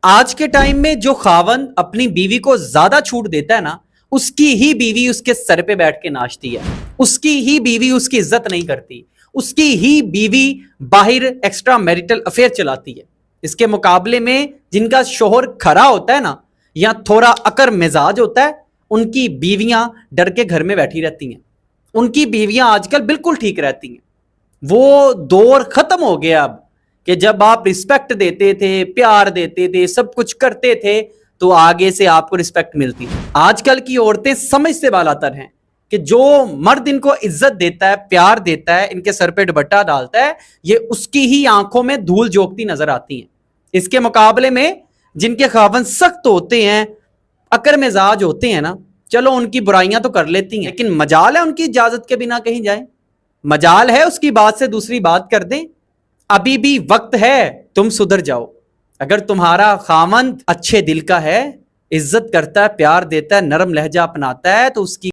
آج کے ٹائم میں جو خاوند اپنی بیوی کو زیادہ چھوٹ دیتا ہے نا، اس کی ہی بیوی اس کے سر پہ بیٹھ کے ناچتی ہے، اس کی ہی بیوی اس کی عزت نہیں کرتی، اس کی ہی بیوی باہر ایکسٹرا میریٹل افیئر چلاتی ہے۔ اس کے مقابلے میں جن کا شوہر کھرا ہوتا ہے نا، یا تھوڑا اکر مزاج ہوتا ہے، ان کی بیویاں ڈر کے گھر میں بیٹھی رہتی ہیں۔ ان کی بیویاں آج کل بالکل ٹھیک رہتی ہیں۔ وہ دور ختم ہو گیا اب کہ جب آپ رسپیکٹ دیتے تھے، پیار دیتے تھے، سب کچھ کرتے تھے تو آگے سے آپ کو رسپیکٹ ملتی تھی۔ آج کل کی عورتیں سمجھ سے بالاتر ہیں کہ جو مرد ان کو عزت دیتا ہے، پیار دیتا ہے، ان کے سر پہ دوپٹہ ڈالتا ہے، یہ اس کی ہی آنکھوں میں دھول جھونکتی نظر آتی ہیں۔ اس کے مقابلے میں جن کے خاوند سخت ہوتے ہیں، اکر مزاج ہوتے ہیں نا، چلو ان کی برائیاں تو کر لیتی ہیں، لیکن مجال ہے ان کی اجازت کے بنا کہیں جائیں؟ مجال ہے اس کی بات سے دوسری بات کر دیں؟ ابھی بھی وقت ہے، تم سدھر جاؤ۔ اگر تمہارا خاوند اچھے دل کا ہے، عزت کرتا ہے، پیار دیتا ہے، نرم لہجہ اپناتا ہے، تو اس کی